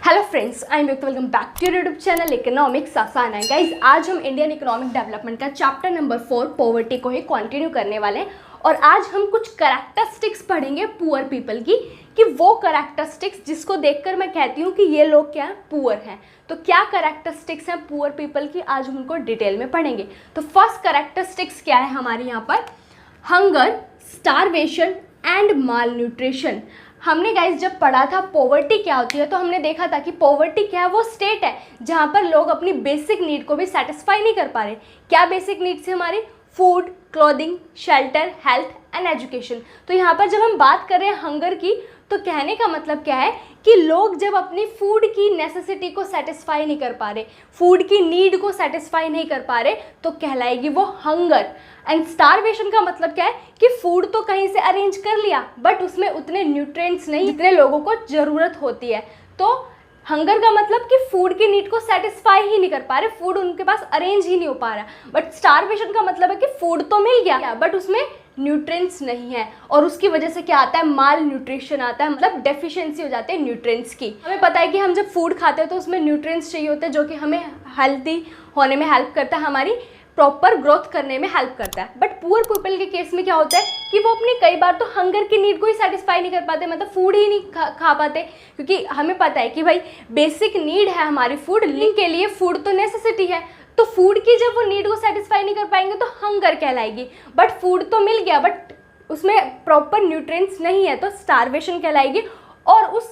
Hello friends, I am welcome back to YouTube channel economics आसान है। Guys, आज हम इंडियन इकोनॉमिक डेवलपमेंट का चैप्टर नंबर 4 पॉवर्टी को ही कंटिन्यू करने वाले हैं। और आज हम कुछ करैक्टरिस्टिक्स पढ़ेंगे पुअर पीपल की, कि वो करैक्टरिस्टिक्स जिसको देखकर मैं कहती हूँ कि ये लोग क्या है, पुअर हैं। तो क्या करैक्टरिस्टिक्स हैं पुअर पीपल की, आज हम उनको डिटेल में पढ़ेंगे। तो फर्स्ट करैक्टरिस्टिक्स क्या है हमारे यहाँ पर, hunger, starvation and mall nutrition. हमने गाइस जब पढ़ा था पॉवर्टी क्या होती है, तो हमने देखा था कि पॉवर्टी क्या है, वो स्टेट है जहाँ पर लोग अपनी बेसिक नीड को भी सेटिस्फाई नहीं कर पा रहे। क्या बेसिक नीड्स है हमारी, food, clothing, shelter, health and education. तो यहाँ पर जब हम बात कर रहे हैं हंगर की, तो कहने का मतलब क्या है कि लोग जब अपनी फूड की नेसेसिटी को सेटिस्फाई नहीं कर पा रहे, फूड की नीड को सेटिस्फाई नहीं कर पा रहे, तो कहलाएगी वो हंगर। एंड स्टारवेशन का मतलब क्या है कि फूड तो कहीं से अरेंज कर लिया बट उसमें उतने न्यूट्रिएंट्स नहीं जितने लोगों को ज़रूरत होती है। तो हंगर का मतलब कि फूड की नीड को सेटिस्फाई ही नहीं कर पा रहे, फूड उनके पास अरेंज ही नहीं हो पा रहा। बट स्टारवेशन का मतलब है कि फूड तो मिल गया बट उसमें न्यूट्रिएंट्स नहीं है, और उसकी वजह से क्या आता है, माल न्यूट्रिशन आता है, मतलब डेफिशिएंसी हो जाती है न्यूट्रिएंट्स की। हमें पता है कि हम जब फूड खाते हैं तो उसमें न्यूट्रिएंट्स चाहिए होते हैं, जो कि हमें हेल्दी होने में हेल्प करता है, हमारी प्रॉपर ग्रोथ करने में हेल्प करता है। बट पुअर पीपल के केस में क्या होता है कि वो अपनी कई बार तो हंगर की नीड को ही सेटिस्फाई नहीं कर पाते, मतलब फूड ही नहीं खा पाते, क्योंकि हमें पता है कि भाई बेसिक नीड है हमारी फूड, लिंक के लिए फूड तो नेसेसिटी है। तो फूड की जब वो नीड को सेटिस्फाई नहीं कर पाएंगे तो हंगर कहलाएगी। बट फूड तो मिल गया बट उसमें प्रॉपर न्यूट्रिएंट्स नहीं है, तो स्टारवेशन कहलाएगी। और उस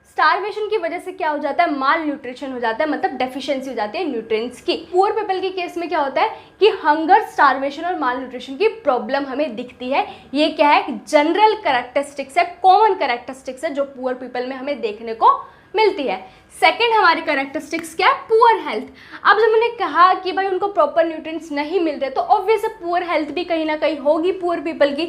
स्टारवेशन की वजह से क्या हो जाता है, माल न्यूट्रिशन हो जाता है, मतलब डेफिशिएंसी हो जाती है न्यूट्रिएंट्स की। पुअर पीपल के केस में क्या होता है कि हंगर, स्टारवेशन और माल न्यूट्रिशन की प्रॉब्लम हमें दिखती है। ये क्या है, जनरल कैरेक्टरिस्टिक्स है, कॉमन कैरेक्टरिस्टिक्स है जो पुअर पीपल में हमें देखने को मिलती है। सेकेंड हमारी कैरेक्टरिस्टिक्स क्या है, पुअर हेल्थ। अब जब मैंने कहा कि भाई उनको प्रॉपर न्यूट्रिएंट्स नहीं मिल रहे, तो ऑब्वियस है पुअर हेल्थ भी कहीं ना कहीं होगी पुअर पीपल की।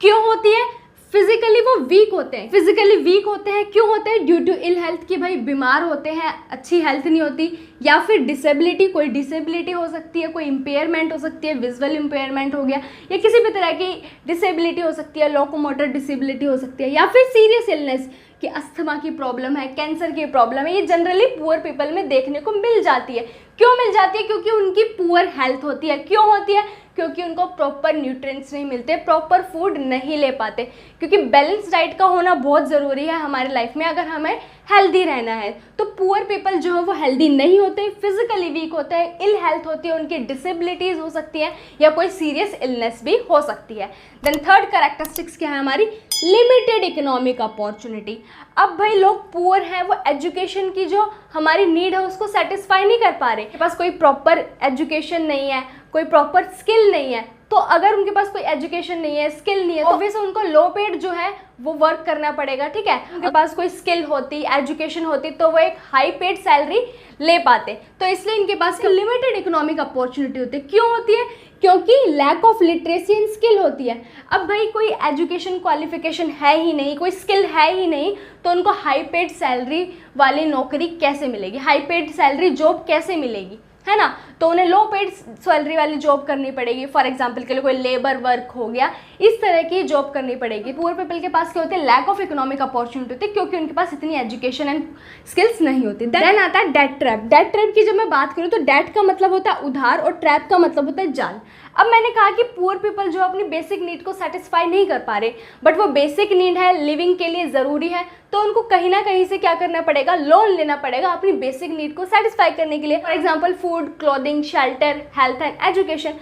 क्यों होती है, फिजिकली वो वीक होते हैं। फिजिकली वीक होते हैं क्यों होते हैं, ड्यू टू इल हेल्थ, की भाई बीमार होते हैं, अच्छी हेल्थ नहीं होती, या फिर डिसेबिलिटी, कोई डिसेबिलिटी हो सकती है, कोई इम्पेयरमेंट हो सकती है, विजुअल इम्पेयरमेंट हो गया, या किसी भी तरह की डिसेबिलिटी हो सकती है, लोकोमोटर डिसेबिलिटी हो सकती है, या फिर सीरियस इलनेस कि अस्थमा की प्रॉब्लम है, कैंसर की प्रॉब्लम है। ये जनरली पुअर पीपल में देखने को मिल जाती है। क्यों मिल जाती है, क्योंकि उनकी पुअर हेल्थ होती है। क्यों होती है, क्योंकि उनको प्रॉपर न्यूट्रिएंट्स नहीं मिलते, प्रॉपर फूड नहीं ले पाते। क्योंकि बैलेंस डाइट का होना बहुत ज़रूरी है हमारे लाइफ में, अगर हमें हेल्दी रहना है। तो पुअर पीपल जो है वो हेल्दी नहीं होते, फिजिकली वीक होते हैं, इल हेल्थ होती है, उनकी डिसेबिलिटीज़ हो सकती है, या कोई सीरियस इलनेस भी हो सकती है। देन थर्ड कैरेक्टरिस्टिक्स क्या है हमारी, लिमिटेड इकोनॉमिक अपॉर्चुनिटी। अब भाई लोग पुअर हैं, वो एजुकेशन की जो हमारी नीड है उसको सेटिस्फाई नहीं कर पा रहे, उनके पास कोई प्रॉपर एजुकेशन नहीं है, कोई प्रॉपर स्किल नहीं है। तो अगर उनके पास कोई एजुकेशन नहीं है, स्किल नहीं है, तो ऑब्वियसली उनको लो पेड जो है वो वर्क करना पड़ेगा, ठीक है। उनके पास कोई स्किल होती, एजुकेशन होती, तो वो एक हाई पेड सैलरी ले पाते। तो इसलिए इनके पास लिमिटेड इकोनॉमिक अपॉर्चुनिटी होती है। क्यों होती है, क्योंकि lack of literacy and skill होती है। अब भाई कोई एजुकेशन क्वालिफिकेशन है ही नहीं, कोई स्किल है ही नहीं, तो उनको हाई पेड सैलरी वाली नौकरी कैसे मिलेगी, हाई पेड सैलरी जॉब कैसे मिलेगी, है ना। तो उन्हें लो पेड सैलरी वाली जॉब करनी पड़ेगी। फॉर एग्जांपल के लिए कोई लेबर वर्क हो गया, इस तरह की जॉब करनी पड़ेगी। पुअर पीपल के पास क्या होते हैं, लैक ऑफ इकोनॉमिक अपॉर्चुनिटी होती है, क्योंकि उनके पास इतनी एजुकेशन एंड स्किल्स नहीं होती। देन आता है डेट ट्रैप। डेट ट्रैप की जब मैं बात करूँ तो डेट का मतलब होता है उधार और ट्रैप का मतलब होता है जाल। अब मैंने कहा कि पुअर पीपल जो अपनी बेसिक नीड को सेटिस्फाई नहीं कर पा रहे, बट वो बेसिक नीड है, लिविंग के लिए ज़रूरी है, तो उनको कहीं ना कहीं से क्या करना पड़ेगा, लोन लेना पड़ेगा अपनी बेसिक नीड को सेटिस्फाई करने के लिए। For example food, clothing, shelter, health and education.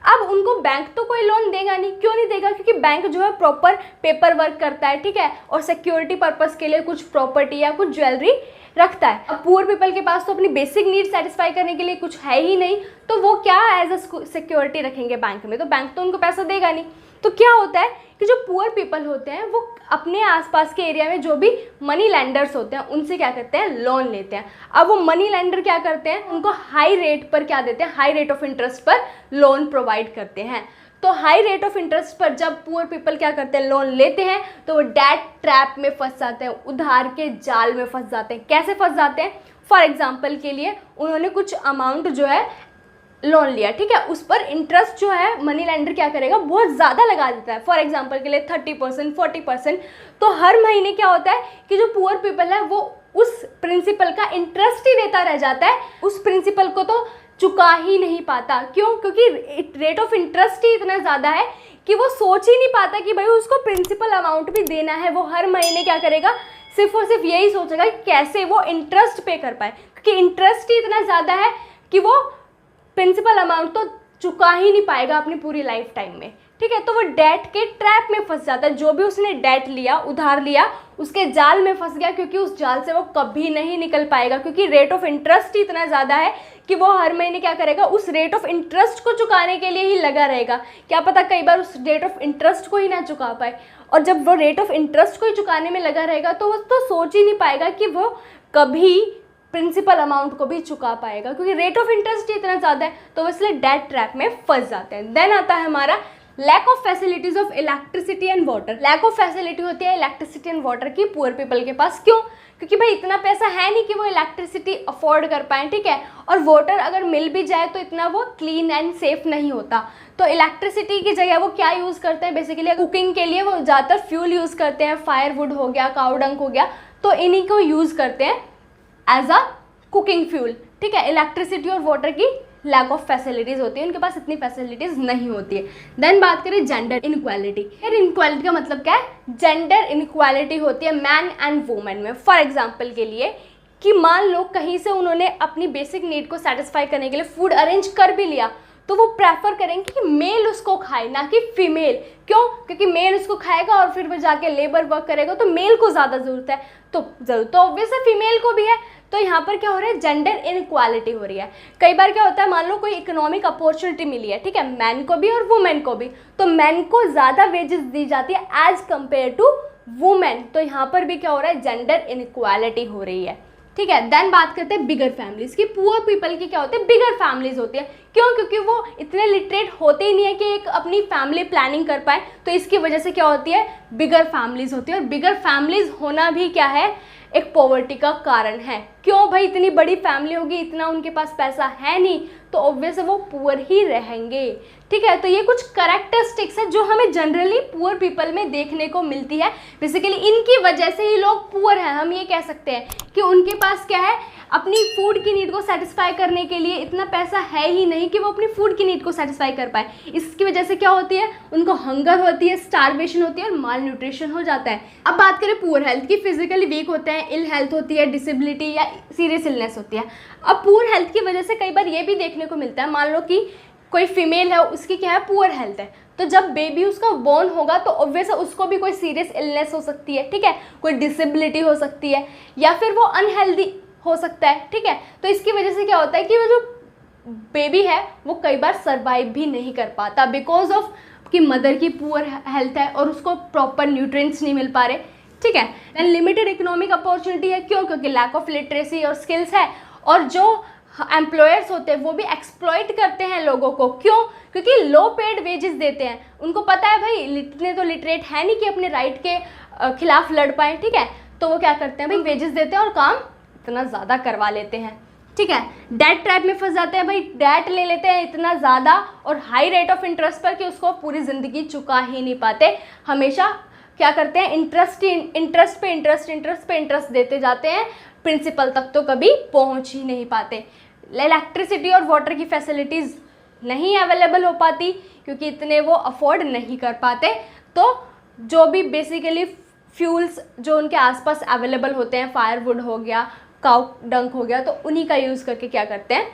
अब उनको बैंक तो कोई लोन देगा नहीं। क्यों नहीं देगा, क्योंकि बैंक जो है प्रॉपर पेपर वर्क करता है, ठीक है, और सिक्योरिटी पर्पस के लिए कुछ प्रॉपर्टी या कुछ ज्वेलरी रखता है। अब पुअर पीपल के पास तो अपनी बेसिक नीड सेटिस्फाई करने के लिए कुछ है ही नहीं, तो वो क्या एज अ सिक्योरिटी रखेंगे बैंक में, तो बैंक तो उनको पैसा देगा नहीं। तो क्या होता है कि जो पुअर पीपल होते हैं वो अपने आसपास के एरिया में जो भी मनी लैंडर्स होते हैं उनसे क्या करते हैं, लोन लेते हैं। अब वो मनी लैंडर क्या करते हैं, उनको हाई रेट पर क्या देते हैं, हाई रेट ऑफ इंटरेस्ट पर लोन प्रोवाइड करते हैं। तो हाई रेट ऑफ इंटरेस्ट पर जब पुअर पीपल क्या करते हैं, लोन लेते हैं, तो वो डेट ट्रैप में फंस जाते हैं, उधार के जाल में फंस जाते हैं। कैसे फंस जाते हैं, फॉर एग्जाम्पल के लिए उन्होंने कुछ अमाउंट जो है लोन लिया, ठीक है, उस पर इंटरेस्ट जो है मनी लेंडर क्या करेगा, बहुत ज़्यादा लगा देता है। फॉर एग्जांपल के लिए 30%, 40%। तो हर महीने क्या होता है कि जो पुअर पीपल है वो उस प्रिंसिपल का इंटरेस्ट ही देता रह जाता है, उस प्रिंसिपल को तो चुका ही नहीं पाता। क्यों? क्योंकि रेट ऑफ इंटरेस्ट ही इतना ज़्यादा है कि वो सोच ही नहीं पाता कि भाई उसको प्रिंसिपल अमाउंट भी देना है। वो हर महीने क्या करेगा, सिर्फ और सिर्फ यही सोचेगा कि कैसे वो इंटरेस्ट पे कर पाए, क्योंकि इंटरेस्ट ही इतना ज़्यादा है कि वो प्रिंसिपल अमाउंट तो चुका ही नहीं पाएगा अपनी पूरी लाइफ टाइम में। ठीक है, तो वो डेट के ट्रैप में फंस जाता है। जो भी उसने डेट लिया, उधार लिया, उसके जाल में फंस गया, क्योंकि उस जाल से वो कभी नहीं निकल पाएगा, क्योंकि रेट ऑफ इंटरेस्ट ही इतना ज़्यादा है कि वो हर महीने क्या करेगा, उस रेट ऑफ इंटरेस्ट को चुकाने के लिए ही लगा रहेगा। क्या पता कई बार उस रेट ऑफ इंटरेस्ट को ही ना चुका पाए, और जब वो रेट ऑफ इंटरेस्ट को ही चुकाने में लगा रहेगा तो वो तो सोच ही नहीं पाएगा कि वो कभी प्रिंसिपल अमाउंट को भी चुका पाएगा, क्योंकि रेट ऑफ इंटरेस्ट ही इतना ज़्यादा है। तो वो इसलिए डेट ट्रैप में फंस जाते हैं। देन आता है हमारा lack of facilities of electricity and water. Lack of facility होती है इलेक्ट्रिसिटी एंड वाटर की पुअर पीपल के पास। क्यों? क्योंकि भाई इतना पैसा है नहीं कि वो इलेक्ट्रिसिटी अफोर्ड कर पाएँ, ठीक है, और वाटर अगर मिल भी जाए तो इतना वो क्लीन एंड सेफ नहीं होता। तो इलेक्ट्रिसिटी की जगह वो क्या यूज़ करते हैं, बेसिकली कुकिंग के लिए वो ज़्यादातर फ्यूल यूज़ करते हैं। फायरवुड हो गया, काऊ डंग हो गया, तो इन्हीं को यूज़ करते हैं एज अ कुकिंग फ्यूल। ठीक है, इलेक्ट्रिसिटी और वाटर की लैक ऑफ फैसिलिटीज़ होती है, उनके पास इतनी फैसिलिटीज़ नहीं होती है। देन बात करें जेंडर इनक्वालिटी। यार इनक्वालिटी का मतलब क्या है? जेंडर इनक्वालिटी होती है मैन एंड वुमेन में। फॉर एग्जांपल के लिए कि मान लो कहीं से उन्होंने अपनी बेसिक नीड को सेटिस्फाई करने के लिए फूड अरेंज कर भी लिया, तो वो प्रेफर करेंगे कि मेल उसको खाए, ना कि फीमेल। क्यों? क्योंकि मेल उसको खाएगा और फिर वो जाके लेबर वर्क करेगा, तो मेल को ज़्यादा ज़रूरत है, तो ज़रूरत तो ऑब्वियस है फीमेल को भी है। तो यहाँ पर क्या हो रहा है, जेंडर इनक्वालिटी हो रही है। कई बार क्या होता है, मान लो कोई इकोनॉमिक अपॉर्चुनिटी मिली है, ठीक है, मैन को भी और वुमेन को भी, तो मैन को ज़्यादा वेजेस दी जाती है एज कम्पेयर टू वुमेन। तो यहाँ पर भी क्या हो रहा है, जेंडर इनक्वालिटी हो रही है। ठीक है, देन बात करते हैं बिगर फैमिलीज़ की। पुअर पीपल की क्या होती है, बिगर फैमिलीज़ होती है। क्यों? क्योंकि वो इतने लिटरेट होते ही नहीं है कि एक अपनी फैमिली प्लानिंग कर पाए, तो इसकी वजह से क्या होती है, बिगर फैमिलीज़ होती है। और बिगर फैमिलीज़ होना भी क्या है, एक पॉवर्टी का कारण है। क्यों भाई, इतनी बड़ी फैमिली होगी, इतना उनके पास पैसा है नहीं, तो ऑब्वियस है वो पुअर ही रहेंगे। ठीक है, तो ये कुछ कैरेक्टरिस्टिक्स है जो हमें जनरली पुअर पीपल में देखने को मिलती है। बेसिकली इनकी वजह से ही लोग पुअर हैं। हम ये कह सकते हैं कि उनके पास क्या है, अपनी फूड की नीड को सेटिस्फाई करने के लिए इतना पैसा है ही नहीं कि वो अपनी फूड की नीड को सेटिस्फाई कर पाए। इसकी वजह से क्या होती है, उनको हंगर होती है, स्टारवेशन होती है और माल न्यूट्रिशन हो जाता है। अब बात करें पुअर हेल्थ की, फिजिकली वीक होते हैं, इल हेल्थ होती है, डिसेबिलिटी या सीरियस इलनेस होती है। अब पुअर हेल्थ की वजह से कई बार ये भी देखने को मिलता है, मान लो कि कोई फीमेल है, उसकी क्या है, पुअर हेल्थ है, तो जब बेबी उसका बोर्न होगा तो ऑब्वियस है उसको भी कोई सीरियस इलनेस हो सकती है, ठीक है, कोई डिसेबिलिटी हो सकती है, या फिर वो अनहेल्दी हो सकता है। ठीक है, तो इसकी वजह से क्या होता है कि वो जो बेबी है वो कई बार सर्वाइव भी नहीं कर पाता, बिकॉज ऑफ कि मदर की पुअर हेल्थ है और उसको प्रॉपर न्यूट्रिएंट्स नहीं मिल पा रहे। ठीक है, देन लिमिटेड इकोनॉमिक अपॉर्चुनिटी है। क्यों? क्योंकि लैक ऑफ लिटरेसी और स्किल्स है, और जो एम्प्लॉयर्स होते हैं वो भी एक्सप्लॉइट करते हैं लोगों को। क्यों? क्योंकि लो पेड वेजेस देते हैं। उनको पता है भाई इतने तो लिटरेट है नहीं कि अपने राइट के खिलाफ लड़ पाए, ठीक है, तो वो क्या करते हैं भाई, वेजेस देते हैं और काम इतना ज़्यादा करवा लेते हैं। ठीक है, डेट ट्रैप में फंस जाते हैं भाई, डेट ले लेते हैं इतना ज़्यादा और हाई रेट ऑफ इंटरेस्ट पर कि उसको पूरी ज़िंदगी चुका ही नहीं पाते। हमेशा क्या करते हैं, इंटरेस्ट पे इंटरेस्ट देते जाते हैं, प्रिंसिपल तक तो कभी पहुंच ही नहीं पाते। इलेक्ट्रिसिटी और वाटर की फैसिलिटीज़ नहीं अवेलेबल हो पाती क्योंकि इतने वो अफोर्ड नहीं कर पाते। तो जो भी बेसिकली फ्यूल्स जो उनके आसपास अवेलेबल होते हैं, फायरवुड हो गया, काऊ डंक हो गया, तो उन्हीं का यूज़ करके क्या करते हैं,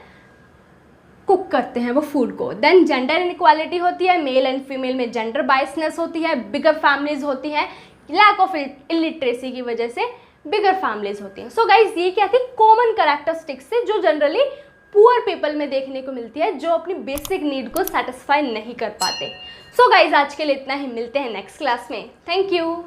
कुक करते हैं वो फूड को। देन जेंडर इनक्वालिटी होती है, मेल एंड फीमेल में जेंडर बायसनेस होती है, बिगर फैमिलीज होती हैं, लैक ऑफ इलिटरेसी की वजह से बिगर फैमिलीज होती हैं। सो गाइज ये क्या थी, कॉमन कैरेक्टरिस्टिक्स से जो जनरली पुअर पीपल में देखने को मिलती है, जो अपनी बेसिक नीड को सेटिस्फाई नहीं कर पाते। सो गाइज आज के लिए इतना ही, मिलते हैं नेक्स्ट क्लास में। Thank you.